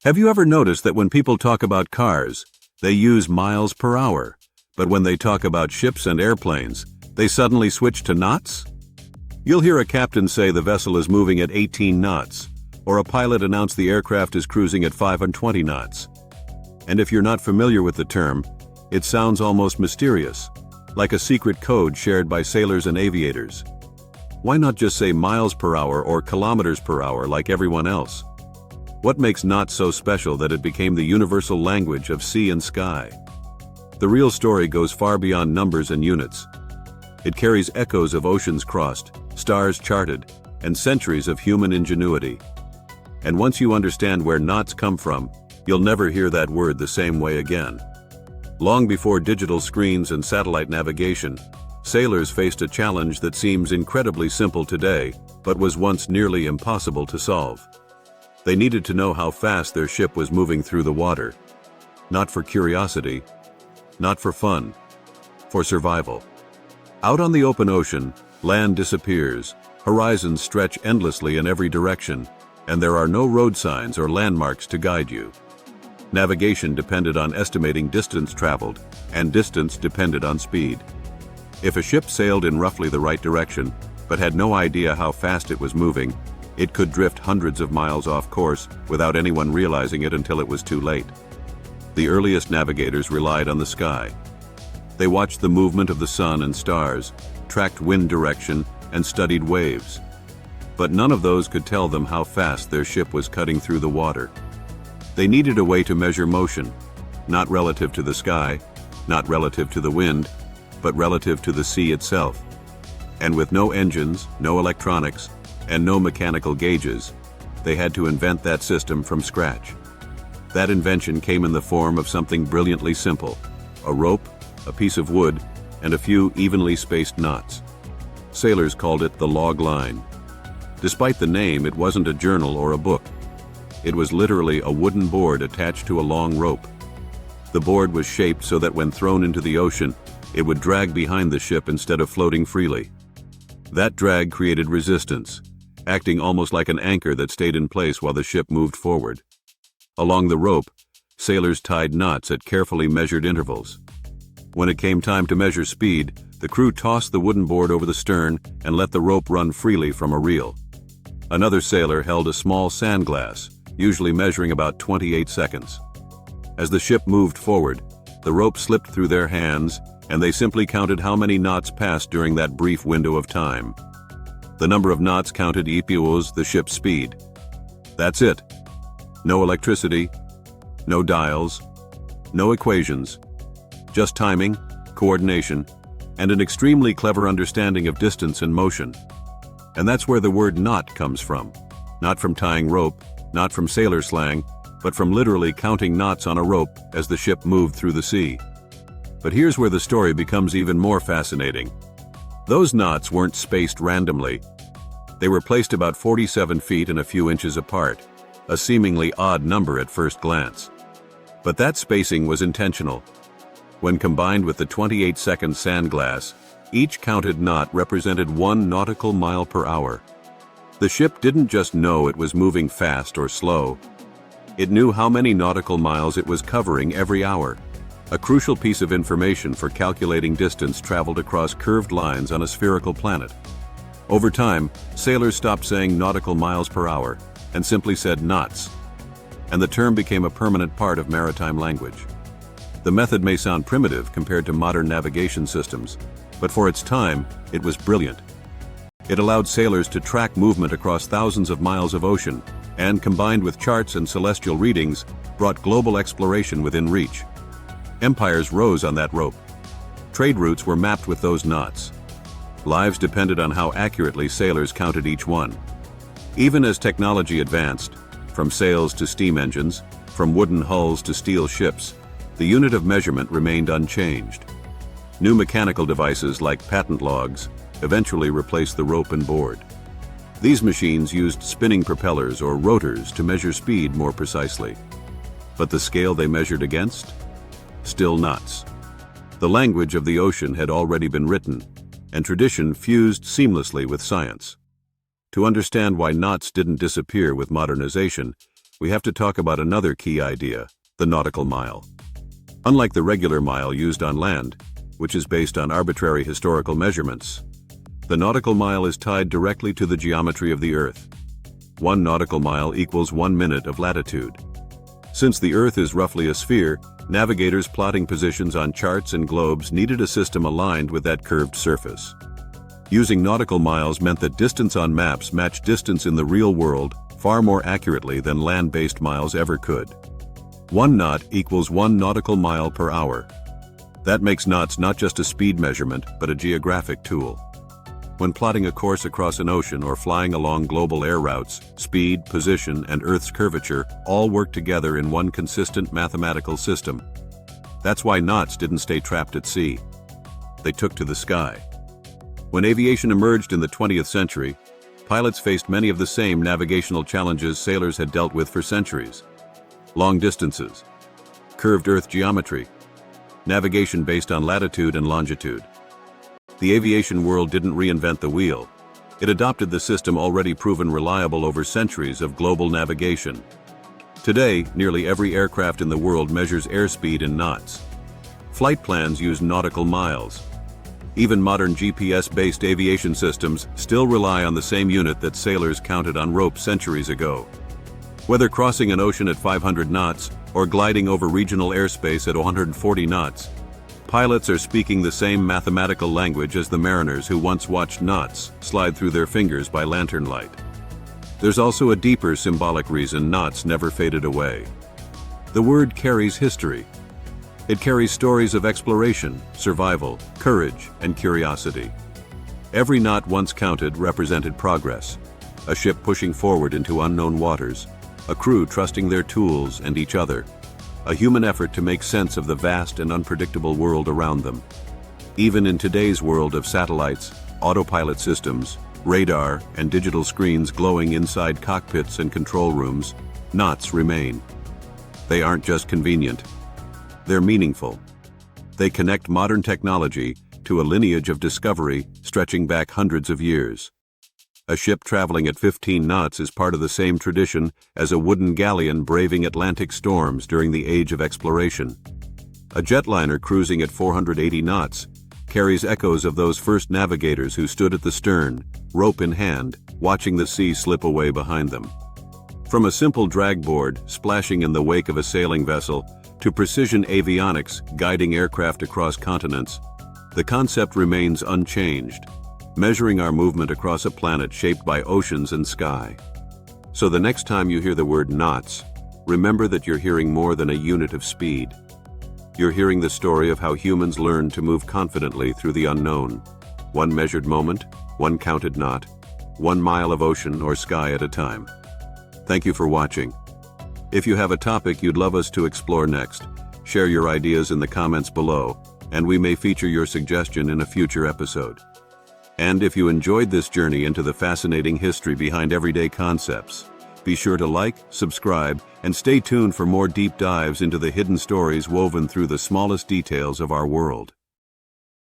Have you ever noticed that when people talk about cars, they use miles per hour, but when they talk about ships and airplanes, they suddenly switch to knots? You'll hear a captain say the vessel is moving at 18 knots, or a pilot announce the aircraft is cruising at 520 knots. And if you're not familiar with the term, it sounds almost mysterious, like a secret code shared by sailors and aviators. Why not just say miles per hour or kilometers per hour like everyone else? What makes knots so special that it became the universal language of sea and sky? The real story goes far beyond numbers and units. It carries echoes of oceans crossed, stars charted, and centuries of human ingenuity. And once you understand where knots come from, you'll never hear that word the same way again. Long before digital screens and satellite navigation, sailors faced a challenge that seems incredibly simple today, but was once nearly impossible to solve. They needed to know how fast their ship was moving through the water. Not for curiosity, not for fun, for survival. Out on the open ocean, land disappears, horizons stretch endlessly in every direction, and there are no road signs or landmarks to guide you. Navigation depended on estimating distance traveled, and distance depended on speed. If a ship sailed in roughly the right direction, but had no idea how fast it was moving, it could drift hundreds of miles off course without anyone realizing it until it was too late. The earliest navigators relied on the sky. They watched the movement of the sun and stars, tracked wind direction, and studied waves. But none of those could tell them how fast their ship was cutting through the water. They needed a way to measure motion, not relative to the sky, not relative to the wind, but relative to the sea itself. And with no engines, no electronics, and no mechanical gauges, they had to invent that system from scratch. That invention came in the form of something brilliantly simple: a rope, a piece of wood, and a few evenly spaced knots. Sailors called it the log line. Despite the name, it wasn't a journal or a book. It was literally a wooden board attached to a long rope. The board was shaped so that when thrown into the ocean, it would drag behind the ship instead of floating freely. That drag created resistance, acting almost like an anchor that stayed in place while the ship moved forward. Along the rope, sailors tied knots at carefully measured intervals. When it came time to measure speed, the crew tossed the wooden board over the stern and let the rope run freely from a reel. Another sailor held a small sand glass, usually measuring about 28 seconds. As the ship moved forward, the rope slipped through their hands, and they simply counted how many knots passed during that brief window of time. The number of knots counted equals the ship's speed. That's it. No electricity, no dials, no equations, just timing, coordination, and an extremely clever understanding of distance and motion. And that's where the word knot comes from. Not from tying rope, not from sailor slang, but from literally counting knots on a rope as the ship moved through the sea. But here's where the story becomes even more fascinating. Those knots weren't spaced randomly. They were placed about 47 feet and a few inches apart, a seemingly odd number at first glance. But that spacing was intentional. When combined with the 28-second sand glass, each counted knot represented 1 nautical mile per hour. The ship didn't just know it was moving fast or slow. It knew how many nautical miles it was covering every hour, a crucial piece of information for calculating distance traveled across curved lines on a spherical planet. Over time, sailors stopped saying nautical miles per hour and simply said knots, and the term became a permanent part of maritime language. The method may sound primitive compared to modern navigation systems, but for its time, it was brilliant. It allowed sailors to track movement across thousands of miles of ocean, and combined with charts and celestial readings, brought global exploration within reach. Empires rose on that rope. Trade routes were mapped with those knots. Lives depended on how accurately sailors counted each one. Even as technology advanced, from sails to steam engines, from wooden hulls to steel ships, the unit of measurement remained unchanged. New mechanical devices like patent logs eventually replaced the rope and board. These machines used spinning propellers or rotors to measure speed more precisely. But the scale they measured against? Still knots. The language of the ocean had already been written, and tradition fused seamlessly with science. To understand why knots didn't disappear with modernization, we have to talk about another key idea, the nautical mile. Unlike the regular mile used on land, which is based on arbitrary historical measurements, the nautical mile is tied directly to the geometry of the Earth. 1 nautical mile equals 1 minute of latitude. Since the Earth is roughly a sphere, navigators plotting positions on charts and globes needed a system aligned with that curved surface. Using nautical miles meant that distance on maps matched distance in the real world far more accurately than land-based miles ever could. 1 knot equals 1 nautical mile per hour. That makes knots not just a speed measurement, but a geographic tool. When plotting a course across an ocean or flying along global air routes, speed, position, and Earth's curvature all work together in one consistent mathematical system. That's why knots didn't stay trapped at sea. They took to the sky. When aviation emerged in the 20th century, pilots faced many of the same navigational challenges sailors had dealt with for centuries. Long distances, curved Earth geometry, navigation based on latitude and longitude. The aviation world didn't reinvent the wheel. It adopted the system already proven reliable over centuries of global navigation. Today, nearly every aircraft in the world measures airspeed in knots. Flight plans use nautical miles. Even modern GPS-based aviation systems still rely on the same unit that sailors counted on ropes centuries ago. Whether crossing an ocean at 500 knots or gliding over regional airspace at 140 knots, pilots are speaking the same mathematical language as the mariners who once watched knots slide through their fingers by lantern light. There's also a deeper symbolic reason knots never faded away. The word carries history. It carries stories of exploration, survival, courage, and curiosity. Every knot once counted represented progress. A ship pushing forward into unknown waters, a crew trusting their tools and each other, a human effort to make sense of the vast and unpredictable world around them. Even in today's world of satellites, autopilot systems, radar, and digital screens glowing inside cockpits and control rooms, knots remain. They aren't just convenient. They're meaningful. They connect modern technology to a lineage of discovery stretching back hundreds of years. A ship traveling at 15 knots is part of the same tradition as a wooden galleon braving Atlantic storms during the age of exploration. A jetliner cruising at 480 knots carries echoes of those first navigators who stood at the stern, rope in hand, watching the sea slip away behind them. From a simple drag board splashing in the wake of a sailing vessel to precision avionics guiding aircraft across continents, the concept remains unchanged, measuring our movement across a planet shaped by oceans and sky. So the next time you hear the word knots, remember that you're hearing more than a unit of speed. You're hearing the story of how humans learned to move confidently through the unknown. 1 measured moment, 1 counted knot, 1 mile of ocean or sky at a time. Thank you for watching. If you have a topic you'd love us to explore next, share your ideas in the comments below, and we may feature your suggestion in a future episode. And if you enjoyed this journey into the fascinating history behind everyday concepts, be sure to like, subscribe, and stay tuned for more deep dives into the hidden stories woven through the smallest details of our world.